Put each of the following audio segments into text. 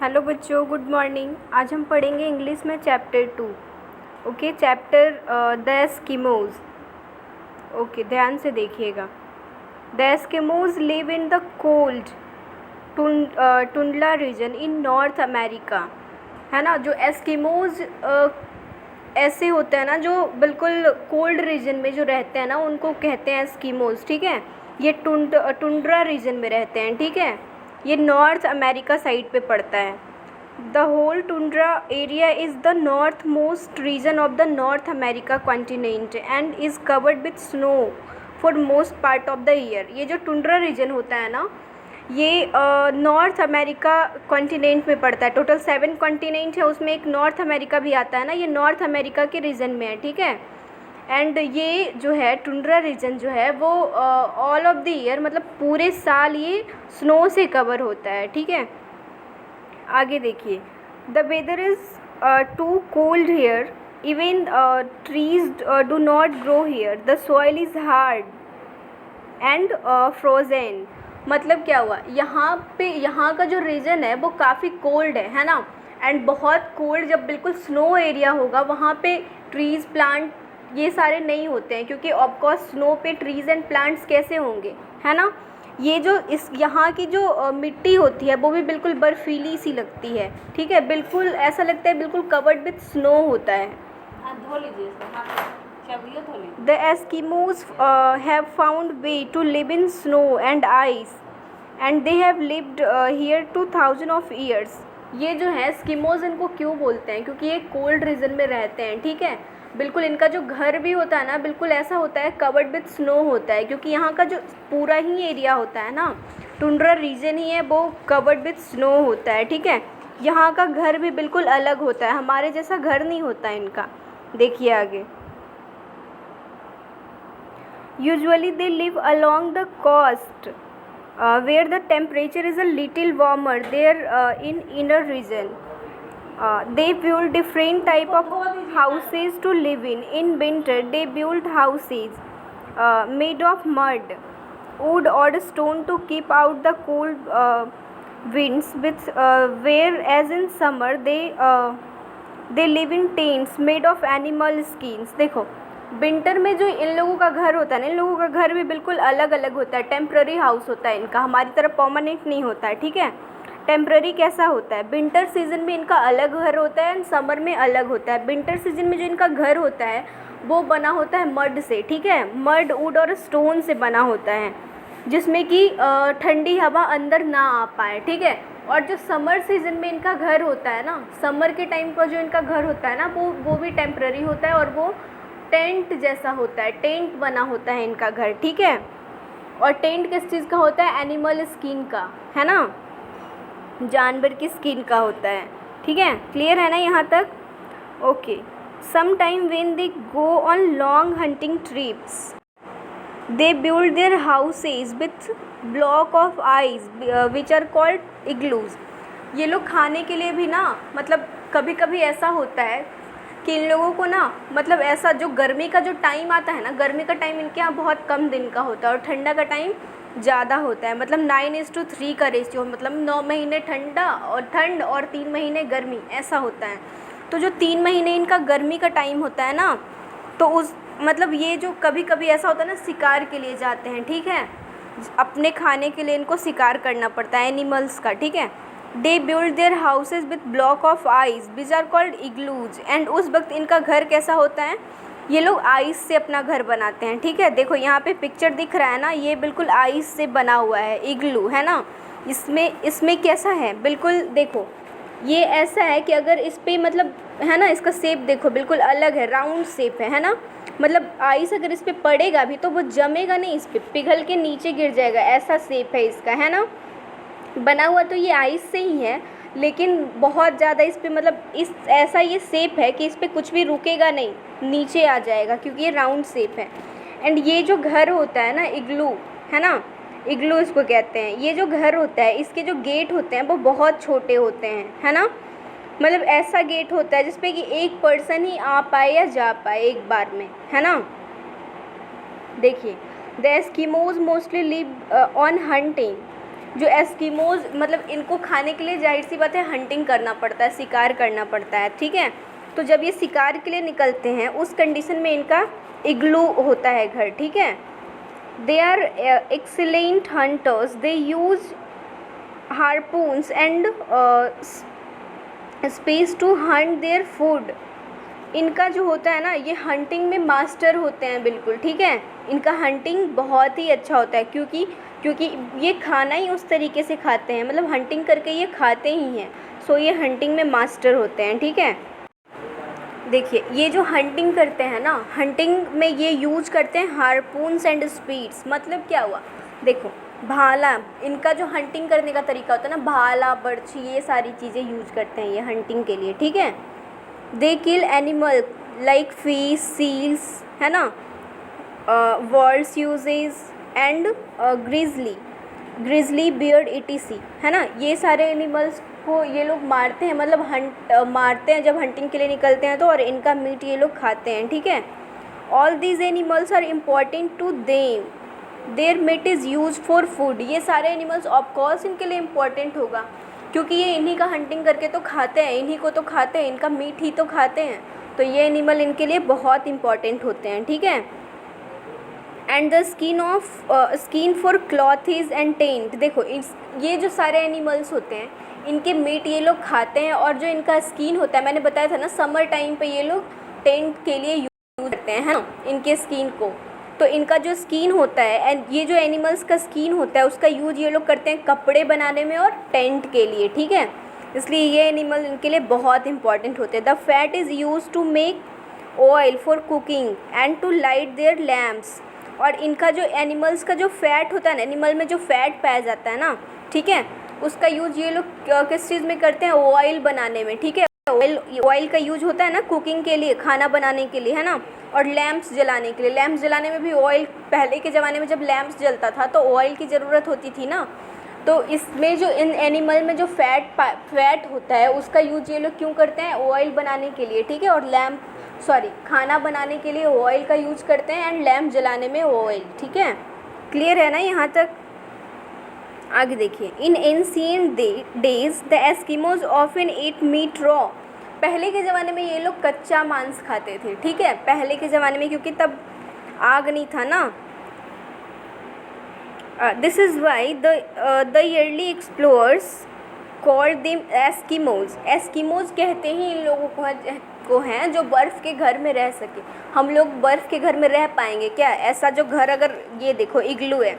Hello बच्चों, good morning. आज हम पढ़ेंगे इंग्लिश में chapter 2। Okay, chapter the Eskimos. Okay, ध्यान से देखिएगा। The Eskimos live in the cold tundra region in north America. है ना, जो एस्किमोज ऐसे होते हैं ना जो बिल्कुल कोल्ड रीजन में जो रहते हैं ना, उनको कहते हैं एस्किमोज। ठीक है, ये टुंड्रा रीजन में रहते हैं। ठीक है, ये नॉर्थ अमेरिका साइड पे पड़ता है। The whole tundra area is the north most region of the North America continent and is covered with snow for most part of the year. ये जो टुंड्रा रीजन होता है ना, ये नॉर्थ अमेरिका कॉन्टिनेंट में पड़ता है। टोटल 7 कॉन्टिनेंट है, उसमें एक नॉर्थ अमेरिका भी आता है ना, ये नॉर्थ अमेरिका के रीजन में है। ठीक है, एंड ये जो है टुंड्रा रीजन जो है वो ऑल ऑफ द ईयर, मतलब पूरे साल ये स्नो से कवर होता है। ठीक है, आगे देखिए। The weather is too cold here, even trees do not grow here, the soil is hard and frozen. मतलब क्या हुआ, यहाँ पे यहाँ का जो रीजन है वो काफ़ी कोल्ड है ना। एंड बहुत कोल्ड, जब बिल्कुल स्नो एरिया होगा वहाँ पे ट्रीज़ प्लांट ये सारे नहीं होते हैं, क्योंकि ऑफकोर्स स्नो पे ट्रीज़ एंड प्लांट्स कैसे होंगे, है ना। ये जो इस यहाँ की जो मिट्टी होती है वो भी बिल्कुल बर्फीली सी लगती है। ठीक है, बिल्कुल ऐसा लगता है बिल्कुल कवर्ड विथ स्नो होता है। धो लीजिए इसको, हाँ, चलिए धो लीजिए। The Eskimos have found way to live in snow and ice, and they have lived here 2000 of years. ये जो है एस्किमोज, इनको क्यों बोलते हैं, क्योंकि ये कोल्ड रीजन में रहते हैं। ठीक है, बिल्कुल इनका जो घर भी होता है ना, बिल्कुल ऐसा होता है कवर्ड विथ स्नो होता है, क्योंकि यहाँ का जो पूरा ही एरिया होता है ना, टुंड्रा रीजन ही है, वो कवर्ड विथ स्नो होता है। ठीक है, यहाँ का घर भी बिल्कुल अलग होता है, हमारे जैसा घर नहीं होता है इनका। देखिए आगे। Usually they live along the coast where the temperature is a little warmer there in inner region. They build different type of houses to live in. In winter they build houses made of mud, wood or stone to keep out the cold winds. Whereas in summer they live in tents made of animal skins. देखो, winter में जो इन लोगों का घर होता है ना, इन लोगों का घर भी बिल्कुल अलग अलग होता है। टेम्प्ररी हाउस होता है इनका, हमारी तरह परमानेंट नहीं होता है। ठीक है, टेम्प्ररी कैसा होता है, विंटर सीजन में इनका अलग घर होता है एंड समर में अलग होता है। विंटर सीजन में जो इनका घर होता है वो बना होता है मड से। ठीक है, मड, वुड और स्टोन से बना होता है, जिसमें कि ठंडी हवा अंदर ना आ पाए। ठीक है, और जो समर सीजन में इनका घर होता है ना, समर के टाइम पर जो इनका घर होता है ना, वो भी टेम्प्ररी होता है और वो टेंट जैसा होता है, टेंट बना होता है इनका घर। ठीक है, और टेंट किस चीज़ का होता है, एनिमल स्किन का, है ना, जानवर की स्किन का होता है। ठीक है, क्लियर है ना यहाँ तक। Okay, some time when they go on long hunting trips they build their houses with block of ice which are called igloos. ये लोग खाने के लिए भी ना, मतलब कभी कभी ऐसा होता है कि इन लोगों को ना, मतलब ऐसा जो गर्मी का जो टाइम आता है ना, गर्मी का टाइम इनके यहाँ बहुत कम दिन का होता है और ठंडा का टाइम ज़्यादा होता है। मतलब 9:3 का रेशियो, मतलब 9 महीने ठंड और 3 महीने गर्मी, ऐसा होता है। तो जो 3 महीने इनका गर्मी का टाइम होता है ना, तो उस मतलब ये जो कभी कभी ऐसा होता है ना, शिकार के लिए जाते हैं। ठीक है, अपने खाने के लिए इनको शिकार करना पड़ता है एनिमल्स का। ठीक है, they build their houses with block of ice which are called igloos. And उस वक्त इनका घर कैसा होता है, ये लोग आइस से अपना घर बनाते हैं। ठीक है, देखो यहाँ पे पिक्चर दिख रहा है ना, ये बिल्कुल आइस से बना हुआ है, इग्लू, है ना। इसमें कैसा है, बिल्कुल देखो ये ऐसा है कि अगर इस पर मतलब, है ना, इसका शेप देखो बिल्कुल अलग है, राउंड शेप है ना। मतलब आइस अगर इस पर पड़ेगा भी तो वो जमेगा नहीं, इस पर पिघल के नीचे गिर जाएगा, ऐसा शेप है इसका, है ना। बना हुआ तो ये आइस से ही है, लेकिन बहुत ज़्यादा इस पे, मतलब इस ऐसा ये शेप है कि इस पर कुछ भी रुकेगा नहीं, नीचे आ जाएगा, क्योंकि ये राउंड शेप है। एंड ये जो घर होता है ना, इग्लू, है ना, इग्लू इसको कहते हैं। ये जो घर होता है, इसके जो गेट होते हैं वो बहुत छोटे होते हैं, है ना। मतलब ऐसा गेट होता है जिसपे कि एक पर्सन ही आ पाए या जा पाए एक बार में, है ना। देखिए, the Eskimos mostly live on hunting जो एस्किमोज मतलब इनको खाने के लिए जाहिर सी बात है हंटिंग करना पड़ता है, शिकार करना पड़ता है, ठीक है। तो जब ये शिकार के लिए निकलते हैं उस कंडीशन में इनका इग्लू होता है घर, ठीक है। They are excellent hunters, they use harpoons and spears to hunt their food. इनका जो होता है ना ये हंटिंग में मास्टर होते हैं बिल्कुल, ठीक है। इनका हंटिंग बहुत ही अच्छा होता है क्योंकि ये खाना ही उस तरीके से खाते हैं, मतलब हंटिंग करके ये खाते ही हैं। सो ये हंटिंग में मास्टर होते हैं, ठीक है। देखिए ये जो हंटिंग करते हैं ना, हंटिंग में ये यूज करते हैं हार्पून्स एंड स्पीड्स। मतलब क्या हुआ, देखो भाला, इनका जो हंटिंग करने का तरीका होता है ना, भाला, बर्छी, ये सारी चीज़ें यूज करते हैं ये हंटिंग के लिए, ठीक है। They kill animal like fish, seals, है ना, walruses and grizzly bear etc, है ना। ये सारे एनिमल्स को ये लोग मारते हैं, मतलब मारते हैं जब हंटिंग के लिए निकलते हैं तो, और इनका मीट ये लोग खाते हैं, ठीक है। All these animals are important to them, their meat is use for food. ये सारे एनिमल्स ऑफकोर्स इनके लिए इम्पॉर्टेंट होगा क्योंकि ये इन्हीं का हंटिंग करके तो खाते हैं, इन्हीं को तो खाते हैं, इनका मीट ही तो खाते हैं, तो ये एनिमल इनके लिए बहुत इम्पॉर्टेंट होते हैं, ठीक है। And the skin for clothes and tent. देखो ये जो सारे एनिमल्स होते हैं इनके मीट ये लोग खाते हैं, और जो इनका स्किन होता है, मैंने बताया था ना समर टाइम पे ये लोग टेंट के लिए यूज़ करते हैं, है ना, इनके स्किन को। तो इनका जो स्किन होता है एंड ये जो एनिमल्स का स्किन होता है उसका यूज ये लोग करते हैं कपड़े बनाने में और टेंट के लिए, ठीक है। इसलिए ये एनिमल इनके लिए बहुत इंपॉर्टेंट होते हैं। The fat is use to make oil for cooking and to light their lamps. और इनका जो एनिमल्स का जो फैट होता है ना, एनिमल में जो फैट पाया जाता है ना, ठीक है, उसका यूज ये लोग किस चीज़ में करते हैं, ऑयल बनाने में, ठीक है। ऑयल का यूज होता है ना कुकिंग के लिए, खाना बनाने के लिए, है ना, और लैम्प्स जलाने के लिए। लैम्प्स जलाने में भी ऑयल, पहले के ज़माने में जब लैम्प्स जलता था तो ऑयल की ज़रूरत होती थी ना। तो इसमें जो इन एनिमल में जो फैट होता है उसका यूज ये लोग क्यों करते हैं, ऑयल बनाने के लिए, ठीक है। और खाना बनाने के लिए ऑयल का यूज करते हैं एंड लैम्प जलाने में ऑयल, ठीक है। क्लियर है ना यहाँ तक। आगे देखिए, इन ancient days the Eskimos often eat meat raw. पहले के ज़माने में ये लोग कच्चा मांस खाते थे, ठीक है, पहले के ज़माने में, क्योंकि तब आग नहीं था ना। This is why the yearly explorers called them Eskimos. Eskimos कहते ही इन लोगों को हैं जो बर्फ़ के घर में रह सके। हम लोग बर्फ़ के घर में रह पाएंगे क्या? ऐसा जो घर, अगर ये देखो इग्लू है,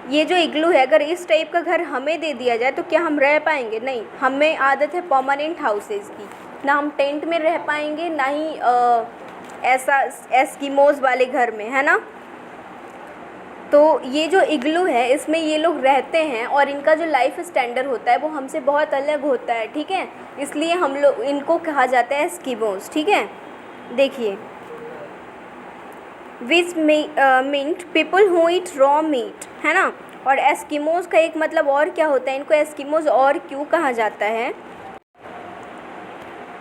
ये जो इग्लू है, अगर इस टाइप का घर हमें दे दिया जाए तो क्या हम रह पाएंगे? नहीं। हमें आदत है परमानेंट हाउसेज़ की, ना हम टेंट में रह पाएंगे ना ही ऐसा एस्किमोज वाले घर में, है ना। तो ये जो इग्लू है इसमें ये लोग रहते हैं और इनका जो लाइफ स्टैंडर्ड होता है वो हमसे बहुत अलग होता है, ठीक है। इसलिए हम लोग इनको कहा जाता है एस्किमोज, ठीक है। देखिए, which meat people who eat raw meat, है ना। और एस्किमोज का एक मतलब और क्या होता है, इनको एस्किमोज और क्यों कहा जाता है,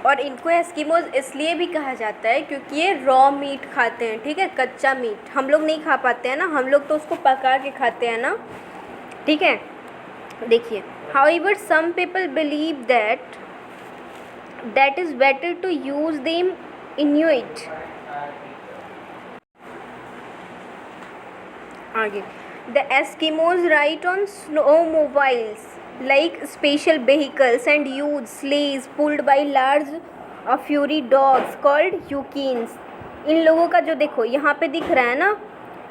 और इनको एस्किमोज इसलिए भी कहा जाता है क्योंकि ये रॉ मीट खाते हैं, ठीक है, कच्चा मीट। हम लोग नहीं खा पाते हैं ना, हम लोग तो उसको पका के खाते हैं ना, ठीक है। देखिए, however some people believe that is better to use them Inuit. आगे, the Eskimos ride on snowmobiles like special vehicles and use sleighs pulled by large furry dogs called yukins। इन लोगों का जो देखो यहाँ पे दिख रहा है ना,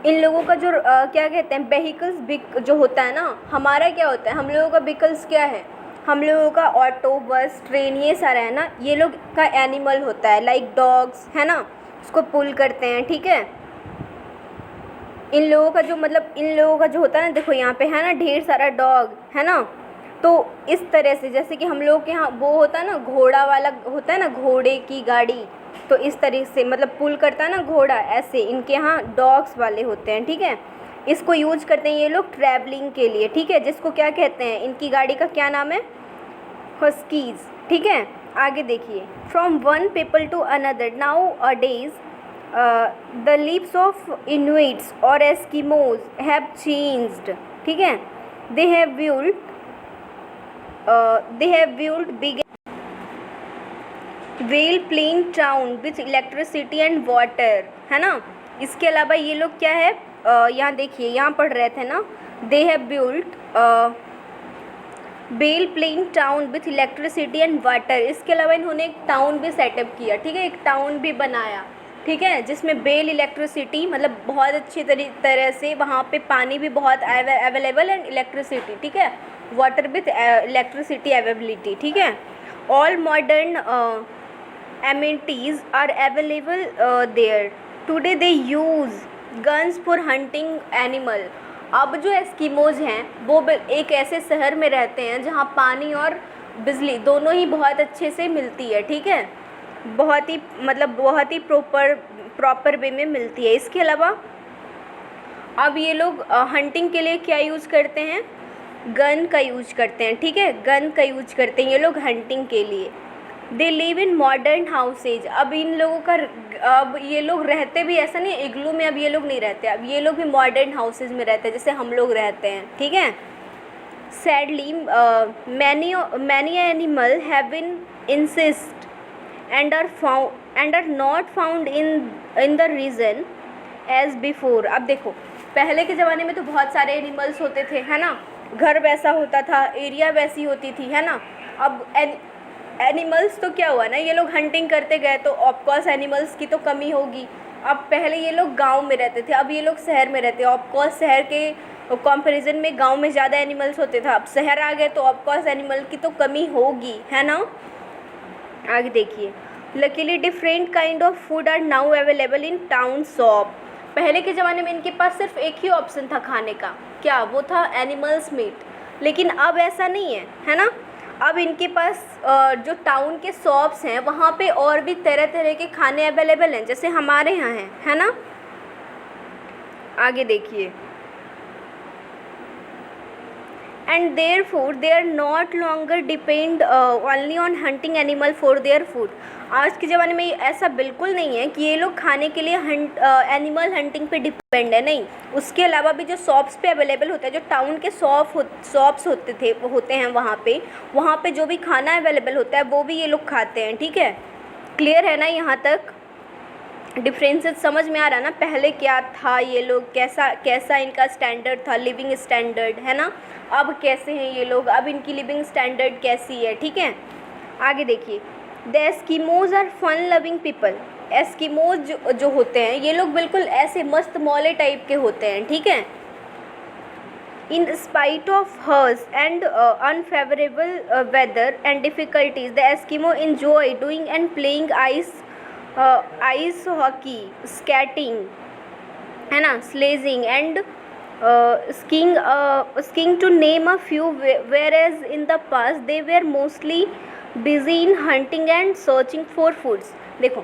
इन लोगों का जो क्या कहते हैं, व्हीकल्स जो होता है ना, हमारा क्या होता है, हम लोगों का व्हीकल्स क्या है, हम लोगों का ऑटो, बस, ट्रेन, ये सारा है ना। ये लोग का एनिमल होता है लाइक डॉग्स, है ना, उसको पुल करते हैं, ठीक है। इन लोगों का जो मतलब इन लोगों का जो होता है ना, देखो यहाँ पे है ना ढेर सारा डॉग, है ना। तो इस तरह से जैसे कि हम लोग के यहाँ वो होता है ना, घोड़ा वाला होता है ना, घोड़े की गाड़ी, तो इस तरह से मतलब पुल करता है ना घोड़ा, ऐसे इनके यहाँ डॉग्स वाले होते हैं, ठीक है। इसको यूज करते हैं ये लोग ट्रैवलिंग के लिए, ठीक है, जिसको क्या कहते हैं, इनकी गाड़ी का क्या नाम है, हस्कीज, ठीक है। आगे देखिए, from one people to another nowadays the lives of Inuits और Eskimos have changed, ठीक है। they have built big well plan town with electricity and water, है ना। इसके अलावा ये लोग क्या है, यहाँ देखिए, यहाँ पढ़ रहे थे ना, they have built well plan town with electricity and water. इसके अलावा इन्होंने एक टाउन भी सेटअप किया, ठीक है, एक टाउन भी बनाया, ठीक है, जिसमें बेल इलेक्ट्रिसिटी, मतलब बहुत अच्छी तरह से वहाँ पे पानी भी बहुत अवेलेबल एंड इलेक्ट्रिसिटी, ठीक है, वाटर विथ इलेक्ट्रिसिटी अवेलेबिलिटी, ठीक है। All modern amenities are available there. Today they use guns for hunting animal. अब जो एस्किमोज हैं वो एक ऐसे शहर में रहते हैं जहाँ पानी और बिजली दोनों ही बहुत अच्छे से मिलती है, ठीक है, बहुत ही प्रॉपर वे में मिलती है। इसके अलावा अब ये लोग हंटिंग के लिए क्या यूज़ करते हैं, गन का यूज करते हैं, ठीक है, गन का यूज करते हैं ये लोग हंटिंग के लिए। They live in modern houses. अब इन लोगों का, अब ये लोग रहते भी ऐसा नहीं, इग्लू में अब ये लोग नहीं रहते, अब ये लोग भी मॉडर्न हाउसेज में रहते हैं जैसे हम लोग रहते हैं, ठीक है। Sadly many animal have been इंसिस्ट and are not found in the region as before. अब देखो, पहले के ज़माने में तो बहुत सारे एनिमल्स होते थे, है ना, घर वैसा होता था, एरिया वैसी होती थी, है ना। अब एनिमल्स तो क्या हुआ ना, ये लोग हंटिंग करते गए तो ऑफकोर्स एनिमल्स की तो कमी होगी। अब पहले ये लोग गांव में रहते थे, अब ये लोग शहर में रहते हैं, ऑफकोर्स शहर के कंपैरिजन में गांव में ज़्यादा एनिमल्स होते थे, अब शहर आ गए तो ऑफकोर्स एनिमल की तो कमी होगी, है ना। आगे देखिए, luckily different kind of food are now available in town shop. पहले के ज़माने में इनके पास सिर्फ एक ही ऑप्शन था खाने का, क्या, वो था एनिमल्स मीट, लेकिन अब ऐसा नहीं है ना। अब इनके पास जो टाउन के शॉप्स हैं वहाँ पे और भी तरह तरह के खाने अवेलेबल हैं जैसे हमारे यहाँ हैं, है ना। आगे देखिए, and their food they are not longer depend only on hunting animal for their food. आज के ज़माने में ऐसा बिल्कुल नहीं है कि ये लोग खाने के लिए एनिमल हंटिंग पे डिपेंड है, नहीं। उसके अलावा भी जो शॉप्स पे अवेलेबल होता है, जो टाउन के शॉप्स होते हैं वहाँ पे जो भी खाना अवेलेबल होता है वो भी ये लोग खाते हैं, ठीक है। क्लियर है ना, यहाँ तक डिफरेंसेस समझ में आ रहा ना, पहले क्या था, ये लोग कैसा इनका स्टैंडर्ड था, लिविंग स्टैंडर्ड, है ना, अब कैसे हैं ये लोग, अब इनकी लिविंग स्टैंडर्ड कैसी है, ठीक है। आगे देखिए, the Eskimos are fun loving people. Eskimos जो होते हैं ये लोग बिल्कुल ऐसे मस्त मौले टाइप के होते हैं, ठीक है। In spite of harsh and unfavourable weather and difficulties the Eskimo enjoy doing and playing ice hockey, skating, है ना, sledging and skiing to name a few, whereas in the past they were mostly busy in hunting and searching for foods। देखो,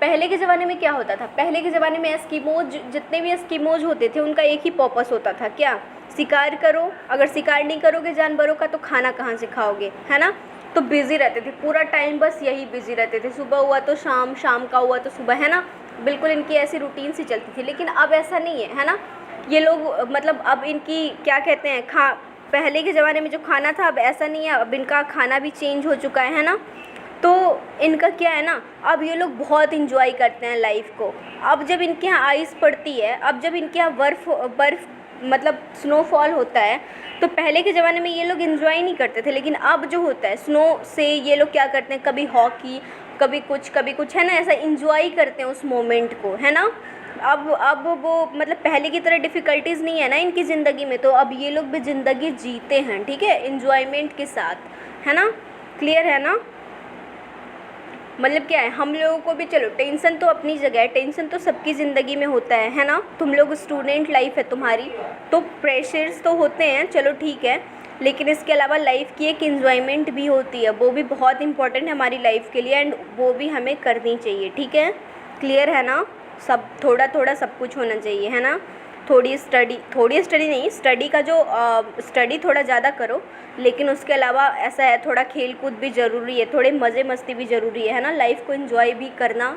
पहले के ज़माने में क्या होता था, पहले के ज़माने में एस्किमोज, जितने भी एस्किमोज होते थे उनका एक ही पर्पस होता था, क्या, शिकार करो। अगर शिकार नहीं करोगे जानवरों का तो खाना कहाँ से खाओगे, है ना। तो बिज़ी रहते थे पूरा टाइम, बस यही बिज़ी रहते थे, सुबह हुआ तो शाम, शाम का हुआ तो सुबह, है ना, बिल्कुल इनकी ऐसी रूटीन सी चलती थी। लेकिन अब ऐसा नहीं है ना, ये लोग मतलब अब इनकी क्या कहते हैं, पहले के ज़माने में जो खाना था अब ऐसा नहीं है, अब इनका खाना भी चेंज हो चुका है ना। तो इनका क्या है ना, अब ये लोग बहुत इंजॉय करते हैं लाइफ को। अब जब इनके यहाँ आइस पड़ती है, अब जब इनके यहाँ बर्फ़ मतलब स्नोफॉल होता है, तो पहले के ज़माने में ये लोग इन्जॉय नहीं करते थे, लेकिन अब जो होता है स्नो से ये लोग क्या करते हैं, कभी हॉकी, कभी कुछ, है ना, ऐसा इन्जॉय करते हैं उस मोमेंट को, है ना। अब वो मतलब पहले की तरह डिफ़िकल्टीज़ नहीं है ना इनकी ज़िंदगी में, तो अब ये लोग भी ज़िंदगी जीते हैं, ठीक है, इन्जॉयमेंट के साथ, है ना। क्लियर है ना, मतलब क्या है, हम लोगों को भी, चलो टेंशन तो अपनी जगह है, टेंशन तो सबकी ज़िंदगी में होता है ना। तुम लोग स्टूडेंट लाइफ है तुम्हारी, तो प्रेशर्स तो होते हैं, चलो ठीक है, लेकिन इसके अलावा लाइफ की एक इन्जॉयमेंट भी होती है, वो भी बहुत इंपॉर्टेंट है हमारी लाइफ के लिए, एंड वो भी हमें करनी चाहिए, ठीक है। क्लियर है ना, सब थोड़ा थोड़ा सब कुछ होना चाहिए, है ना। थोड़ी स्टडी नहीं, स्टडी का जो स्टडी थोड़ा ज़्यादा करो, लेकिन उसके अलावा ऐसा है थोड़ा खेल कूद भी ज़रूरी है, थोड़े मज़े मस्ती भी ज़रूरी है ना, लाइफ को एंजॉय भी करना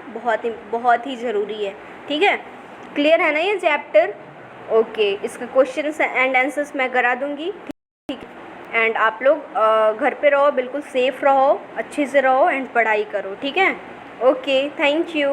बहुत ही ज़रूरी है, ठीक है। क्लियर है ना ये चैप्टर, ओके। इसका क्वेश्चन एंड आंसर्स मैं करा दूँगी। एंड आप लोग घर पे रहो, बिल्कुल सेफ़ रहो, अच्छे से रहो एंड पढ़ाई करो, ठीक है? Okay, thank you.